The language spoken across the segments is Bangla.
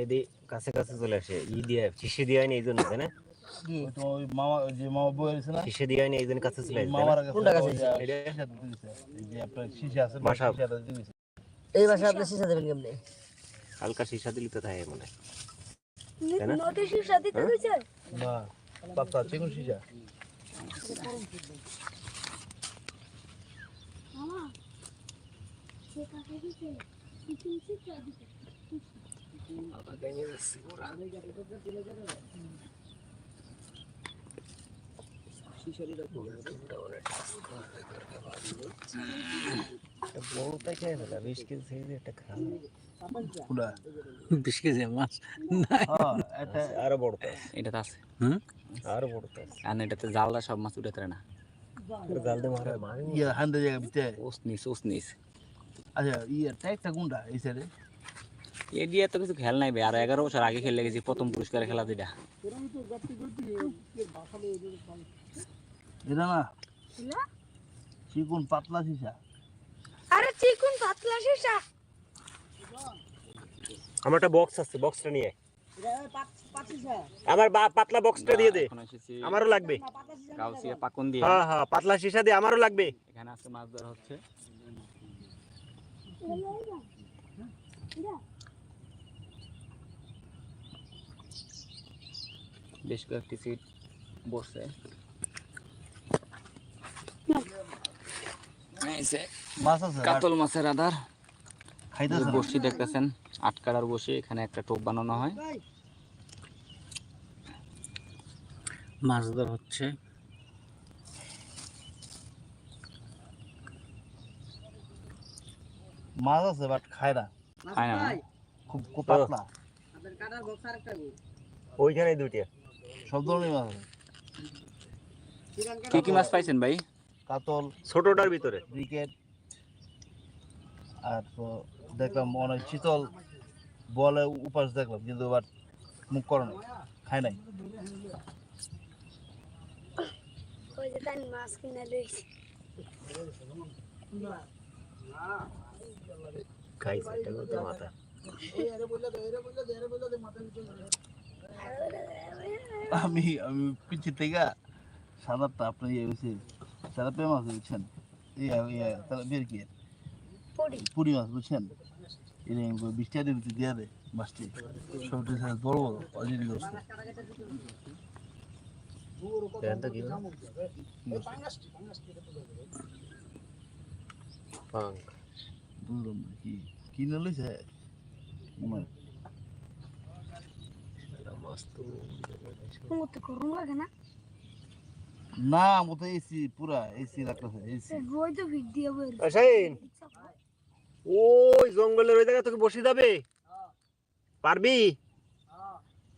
এদি কাছে কাছে চলে আসে দিয়ে শিশে দিয়ে আইনি এই জন্য তাই না ওই মামা যে মামা বই আছে না শিশে দিয়ে আইনি এই জন্য কাছে চলে আসে মামার কোনটা কাছে এই যে আপনার শিশা আছে বাসা শিশাটা দিয়েছে এই বাসা আপনি শিশা দেবেন কেমনে হালকা শিশা দিলে তো থাকে মনে নটে শিশা দিতে কইছে না পাতা চিকন শিশা মামা সে কাকে দিতে চিকন শিশা দিতে বউটা খেয়ে ফেলা 20 কেজি সাইজের একটা খাওয়া পুরা 20 কেজি মাছ হ্যাঁ এটা আরো বড় তো এটা আছে আরো বড় তো আর এটাতে জালটা সব মাছ উঠে না জাল দিয়ে মারা মারি ইয়া হান্ডে জায়গা বিতে ওসনিস আচ্ছা ইয়া টাইটটা কোনটা এই সাইডে এ দিয়ে তো কিছু খেল নাই ভাই আর 11 বছর আগে খেলে গেছি প্রথম পুরস্কার খেলা যেটা এটা না চিকন পাতলা শিশা আরে চিকন পাতলা শিশা আমার একটা বক্স আছে বক্সটা নিয়ে আমার পাতলা বক্সটা দিয়ে দে আমারও লাগবে গাউসিয়া পাকুন দিয়ে হ্যাঁ হ্যাঁ পাতলা শিশা দিয়ে আমারও লাগবে এখানে আছে মাছ ধরা হচ্ছে বেশ কয়েকটি সিট বসছে মাছ আছে কাতল মাছের আধার খাইতেছে বসি দেখতেছেন আটকাড়ার বসে এখানে একটা টোপ বানানো হয় মাছ ধর হচ্ছে মাছ আছে বাট খায় না খায় না খুব খুব পাতলা ওইখানে দুইটা সব ধরনের মাছ আছে কি কি মাছ পাইছেন ভাই কাতল ছোটটার ভিতরে ব্রিকেট আর তো দেখলাম অনেক শীতল বলে উপাস দেখলাম কিন্তু বাট মুখ করে না খায় নাই ওই যে তাই মাছ কিনে লইছি খাইছে এটা তো মাথা আমি আমি পিছিয়ে থেকে সাদারটা আপনি ইয়ে হয়েছে সাদা পে মাছ বুঝছেন তারা বের কি পুরি মাছ বুঝছেন এরকম 20 টাকা দিতে দিয়ে দেয় মাছটি সবটি বড় বড় অলরেডি করছে এটা কি পাং বুঝলাম না কি কিনে লইছে মস্ত মুতে করুন লাগে না না মতো এসি পুরা এসি রাখতেছে এসি রোজ তো ভিডিও বের আশাইন ওই জঙ্গলের ওই জায়গা তোকে বসে যাবে পারবি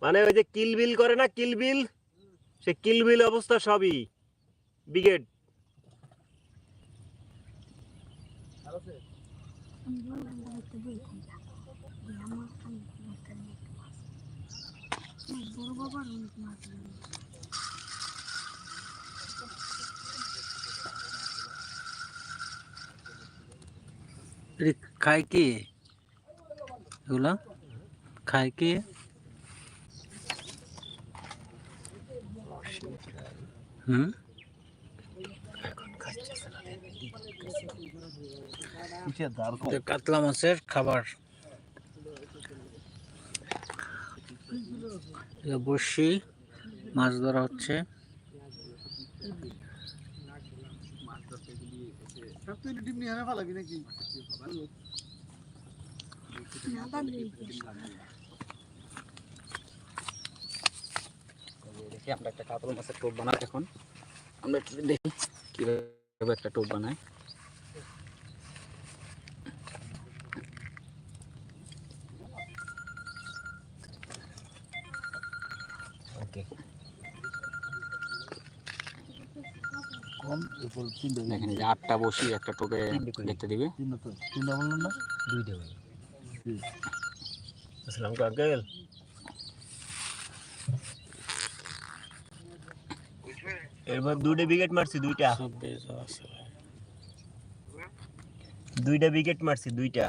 মানে ওই যে কিলবিল করে না কিলবিল সে কিলবিল অবস্থা সবই ব্রিগেড বড় বাবার অনেক মাছ খায় কি এগুলা খায় কি কাতলা মাছের খাবার বসি মাছ ধরা হচ্ছে দেখি আমরা একটা কাতল মাছের টোপ বানাই এখন আমরা একটু দেখি কিভাবে একটা টোপ বানাই ওকে দেখেন যে 8টা বসি একটা টোপে দেখতে দিবে তিনটা বললেন না দুই দেব আসসালামু আলাইকুম আঙ্কেল এবার দুইটা উইকেট মারছি দুইটা দুইটা উইকেট মারছি দুইটা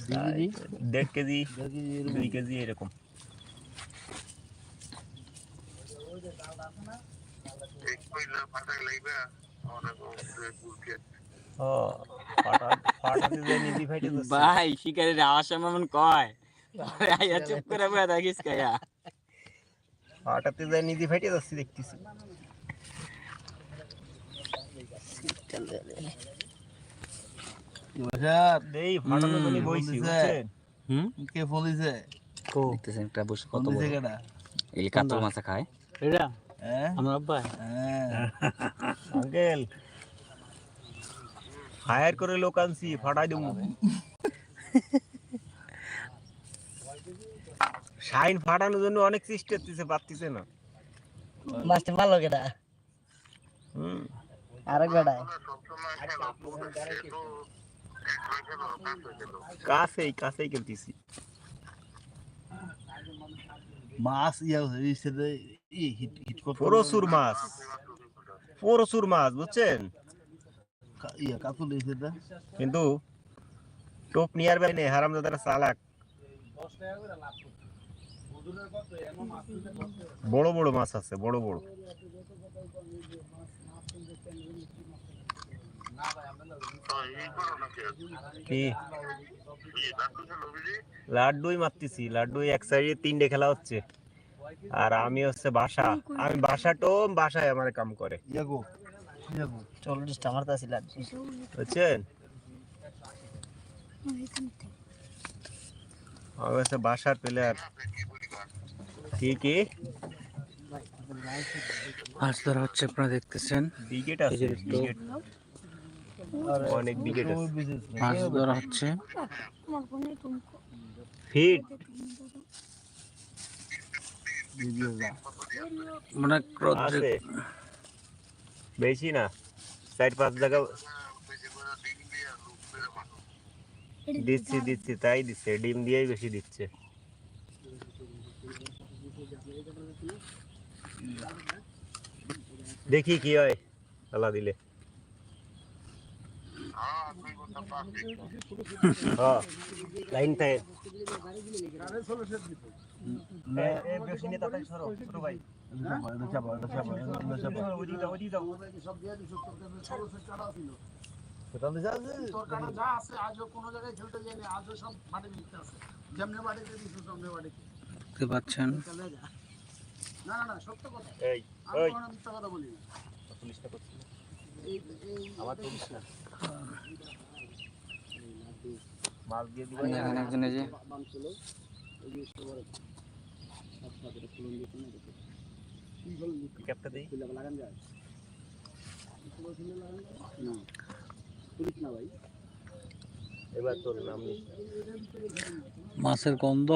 কেজি? 1.5 কেজি 1.5 কেজি 2 কেজি এরকম। ও ফাটা ফাটাতে যায় নিধি ফাইটে যাচ্ছে। ভাই শিকারের আওয়াজ এমন কয় আইয়া চুপ করে বয়া থাকিস কায়া ফাটাতে যায় নিধি ফাইটে যাচ্ছে দেখতেছি। বাসার এই ফাটানোর জন্য হুম, বইছি বলতেছে। বুঝছেন? হুম কে ফোন দিছে? দেখতেছেন একটা বসে ফোন কত দিছে বড় কেডা? এই কাতল মাছ খায় এটা হ্যাঁ আমার আব্বা হ্যাঁ আঙ্কেল ফায়ার করে লোক আনছি ফাটাই দেবো। শাইন ফাটানোর জন্য অনেক চেষ্টা করতেছে পারতেছে না। মাছটা ভালো কেটা হুম আরেক বেটায় কাছেই কাছেই খেলতেছি। মাছ ইয়া হইছে রে হিট হিট করতে প্রচুর মাছ বুঝছেন, ইয়া কাতল হইছে রে কিন্তু টোপ নিয়ার বাইরে নেই, হারামজাদারা চালাক। বড় বড় মাছ আছে, বড় বড়। কি লাড্ডুই মারতেছি, লাড্ডুই এক সাইডে 3টে খেলা হচ্ছে, আর আমি হচ্ছে বাসা, আমি বাসাটো বাসায় আমার কাম করে ইয়াগো ইয়াগো 40টা আমার কাছে লাগছে বুঝছেন। আমি হচ্ছে বাসার প্লেয়ার। কি কি মাছ ধরা হচ্ছে আপনারা দেখতেছেন বিকেট আছে, বিকেট অনেক বিকেট আছে। মাছ ধরা হচ্ছে আমার ফোনে তুমি ফিট ভিডিও যা মানে আছে বেশি না, 4-5 জায়গা দিচ্ছি তাই দিচ্ছে, ডিম দিয়েই বেশি দিচ্ছে। দেখি কি হয় তালা দিলে। হ্যাঁ লাইন টাইম বেশি নিয়ে তাড়াতাড়ি সরো ছোট ভাই। চাপা সেটা দিছে আছে দেখতে পাচ্ছেন এই ওই পুলিশটা করছি আমার পুলিশ না, মাল দিয়ে দিবেন না। এখানে একজন এই যে ক্যাপটা দেই এবার তোর নাম নিস না। মাছের গন্ধ,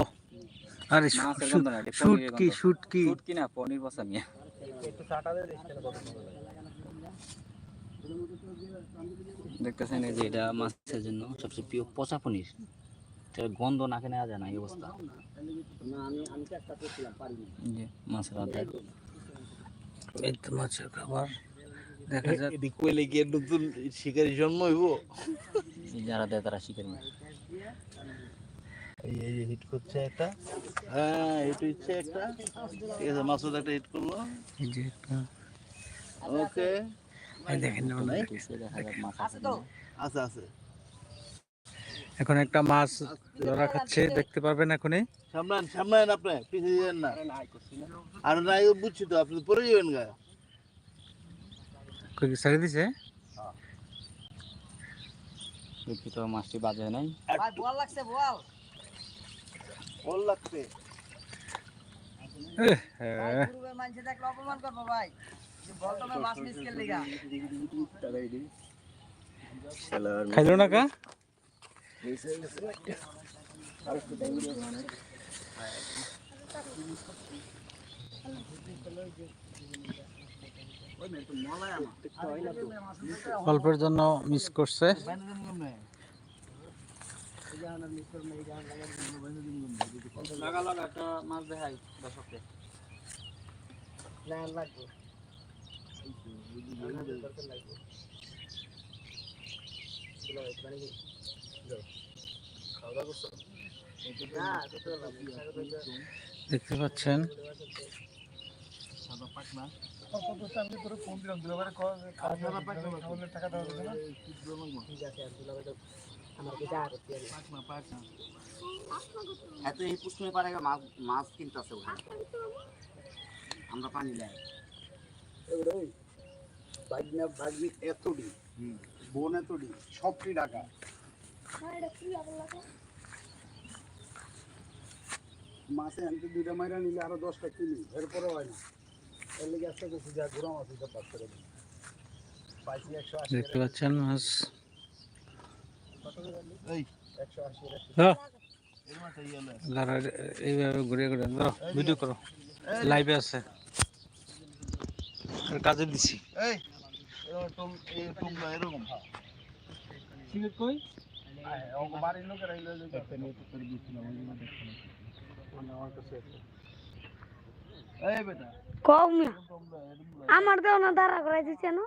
আরে মাছের গন্ধ না, এটা পনিরের শুটকি গন্ধ। শুটকি শুটকি না, পনির বসা মিয়া। একটু চাটা দে দেখতে কত সুন্দর লাগে। দেখতেছেন এই যে এটা মাছের জন্য সবচেয়ে প্রিয় পচা পনির, এটার গন্ধ নাকে নেওয়া যায় না, এই অবস্থা। এই যে মাছের আদায় এই তো মাছের খাবার দেখা যাক। এদিক কইলে গিয়ে নতুন শিকারি জন্ম হইব যারা দেয় তারা শিকারি না। এই যে হিট করছে একটা, হ্যাঁ হিট হচ্ছে একটা, ঠিক আছে মাসুদ একটা হিট করলো, এই যে একটা ওকে এই দেখেন নাই দেখা যাক মাছ আছে কিনা। আছে আছে এখন একটা মাছ ধরা খাচ্ছে, দেখতে পারবেন এখনই। সামলান সামলান, আপনি পিছিয়ে যাবেন না, আর নাই বুঝছি তো আপনি পরে যাবেন গা। কই ছেড়ে দিছে, শুটকি তো মাছটি বাজে হয় নাই। ভাই বল লাগছে বল বল লাগছে হ্যাঁ গ্রুপের মানুষে দেখলে অপমান করবো ভাই, যে বল তো মাছ মিস খেল লিগা খাইলো না কা অল্পের জন্য মিস করছে। একটা মাছ দেখাই দর্শককে। না লাগবে দেখতে পাচ্ছেন সাদা পাকনা কত আমি তোর ফোন দিলাম দুলাবারে সাদা পাকনা খাওয়ালে টাকা দেওয়া যাবে না ঠিক আছে দুলাবারে আমার কি যা করতে হবে পাকনা পাকনা এত এই পুষ্টির পারে মাছ মাছ কিনতেছে ওখানে আমরা পানি লাই ভাগ্নি এতডি বোন এতডি সবটি ঢাকা মাছে আনতে 2টা মাইরা নিলে আরো 10টা কিলি এরপরে হয় না এর লেগে একটা কিছু যা ঘুরা মাছ হিসাব বাদ করে দিই পাইছি 180 দেখতে পাচ্ছেন মাছ এই 180 হ্যাঁ এই মাছ ইয়েলে লারা এইভাবে ঘুরে ঘুরে ধরো ভিডিও করো লাইভে আছে আর কাজে দিছি এই এরকম এই তোমরা এরকম সিগারেট কই ও বাড়ির লোকেরা এই লয়ে একটা নিয়ে তো করে দিছিলাম ওই জন্য দেখছিলাম আমার কাছে এই বেটা কম না তোমরা এরকম আমার দেও না দাঁড়া করে দিচ্ছে না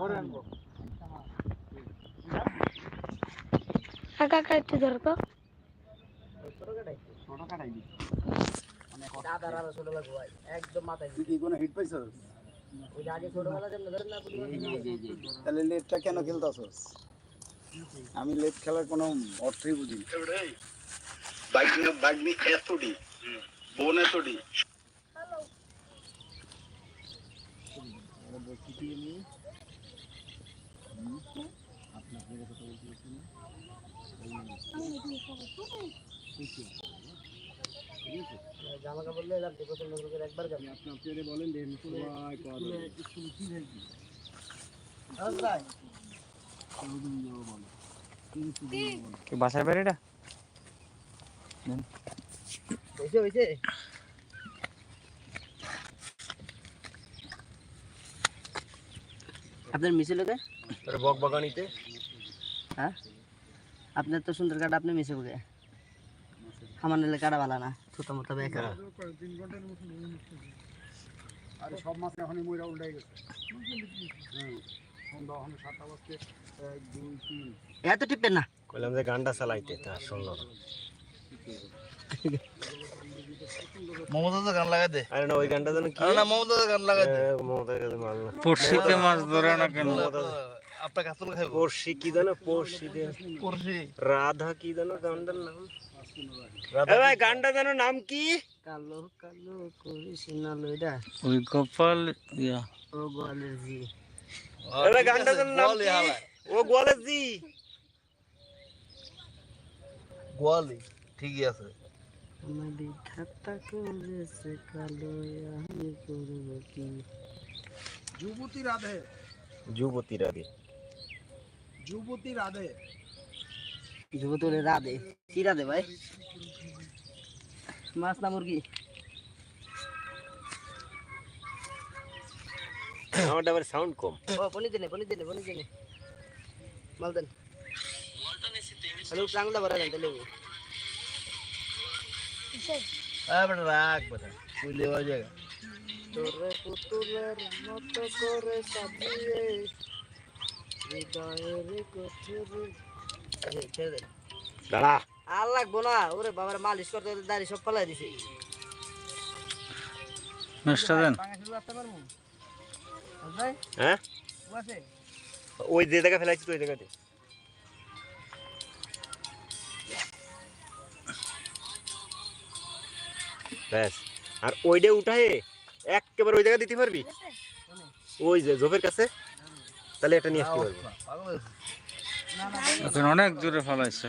পরে আনবো কাকা কাটতে ধর তো ছোট কাটাই দি দাদা আর ছোট লাগবে ভাই একদম মাথায় তুই কি কোনো হিট পাইছস ওই আগে ছোটবেলা যেন ধরেন না তাহলে লেটটা কেন খেলতাছস আমি লেট খেলার কোনো অর্থই বুঝি না বাইক এতডি বোন এতডি জামা কাপড় নিয়ে যান পছন্দ করে একবার যান আপনি আপনি বলেন দেন সবাই কি বাসার বাইরেটা হইছে হইছে আপনার মিছে লোকে তোর বক বাগানিতে হ্যাঁ আপনার তো সুন্দর কাটা আপনি মিছে বকে আমার নিলে কাটা ভালো না ছোট মতো বেকার আরে সব মাছ এখনই মইরা উল্টাই গেছে সন্ধ্যা এখন 7টা বাজতে 1 2 3 এত টিপেন না কইলাম যে গানটা চালাইতে তা শুনলো না। মমতাজ গান লাগাই দে আরে না ওই গানটা যেন কি আরে না মমতাজ গান লাগাই দে মমতার কাছে মারলো পড়শিতে মাছ ধরে না কেন আপনার কাছে খাইবো পড়শি কি জানো পড়শি দে করছি রাধা কি জানো গানটার নাম এ ভাই গানটা জানো নাম কি কালো কালো করিস না লইডা ওই কপাল ইয়া ও গোয়ালের জি এ ভাই গানটা জানো নাম কি ও গোয়ালের জি গোয়ালি ঠিকই আছে আমাদের ঠাট্টা করেছে কালো আমি করব কি যুবতী রাধে যুবতী রাধে যুবতী রাধে যুবতী রাধে কি রাধে ভাই মাছ না মুরগি আমার আবার সাউন্ড কম ও পনি দিনে মাল দেন হ্যালো প্রাংলা ভরা দেন তাহলে বেটা রাখ বেটা কইলে হয়ে যাবে তোরে পুতুলের মতো করে সাজিয়ে হৃদয়ের কোঠরে ছেড়ে দেন দাঁড়া আর লাগবো না ওরে বাবার মালিশ করতে দাড়ি সব পালাই দিছে মাছটা দেন হ্যাঁ ওই যে জায়গা ফেলাইছি তো ওই জায়গাতে ব্যাস আর ওইটা উঠায় একেবারে ওই জায়গা দিতে পারবি ওই যে জোফের কাছে তাহলে এটা নিয়ে আসতে পারবি পাগল এখন অনেক জোরে ফলাইছে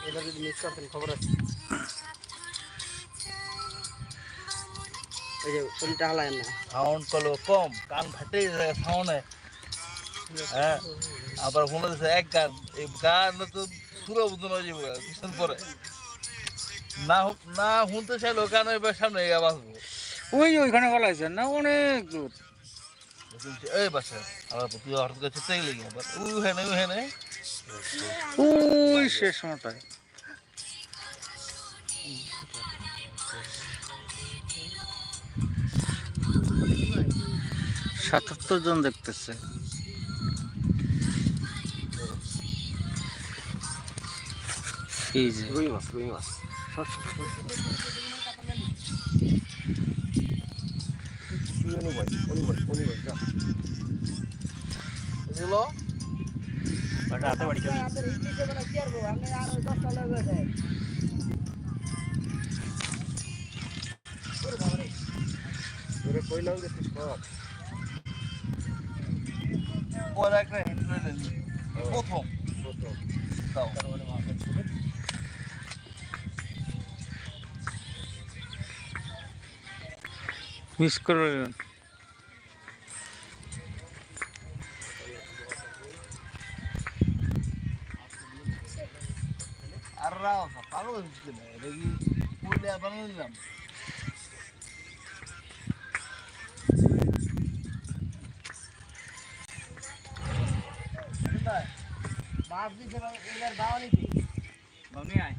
এবার যদি মিস করতেন খবর আছে এই যে উল্টা হালায় না সাউন্ড কলো কম কান ফাটে যায় সাউন্ডে হ্যাঁ আবার ফোন দিছে এক গান এই গান তো পুরো বুঝন হয়ে যাবে কিছুদিন পরে না না শুনতে চাইলো গান এবার সামনে বাঁচবো ওইখানে ফলাইছে না অনেক দূর এই বাসা আবার তুই হঠাৎ করে চেতে গেলি কি আবার উ হেনে ওই শেষ সময়টায় 77 জন দেখতেছে। এই যে রুই মাছ হাতে বাড়ি কইলাম যে পরে একটা হিট করে দিলি প্রথম তাও মিস করে আর রাও পাগল হচ্ছে না এটা কি পড়লে বানিয়ে দিলাম মাছ দিছে এবার দাওয়ানি কি বামনি আয়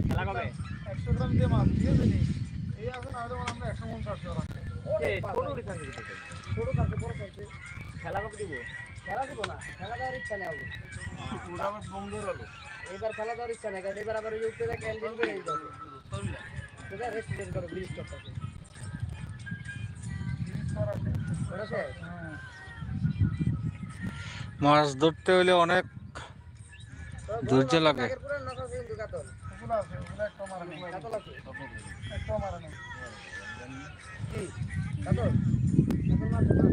খেলা কবে 100 গ্রাম দিয়ে মাছ দিয়ে দিনি এই আছে না হলে আমরা 150 টাকা ছোট কাছে বড় কাছে খেলা কবে দিব খেলা দিব না খেলা দেওয়ার ইচ্ছা নেই আবার ওটা আবার বন্ধ হলো এবার খেলা দেওয়ার ইচ্ছা নেই কারণ এবার আবার ওই উপরে ক্যান্টিন করে এই যাবে সেটা রেস্টুরেন্ট করে ব্রিজ করতেছে ওটা শেষ মাছ ধরতে হলে অনেক ধৈর্য লাগে। আগের পুরো নকল কিন্তু কাতল ওগুলো আছে ওগুলো একটা মারা নেই কাতল আছে একটা মারা নেই কি কাতল কাতল মারবে না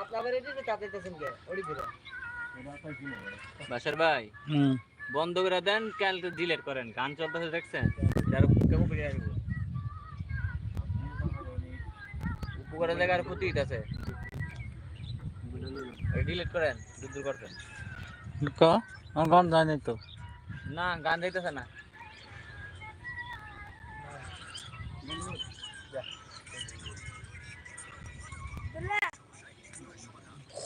আপনাদের এদিকে চাইতেছেন কে ওড়ি ফিরে বাসার ভাই হুম বন্ধ করে দেন ক্যালটা ডিলিট করেন গান চলতেছে দেখছেন যার কেমন করে আসবো উপকারের জায়গার ক্ষতি আছে ডিলিট করেন দূর দূর করতেন আমার গান জানি তো। না গান যাইতেছে না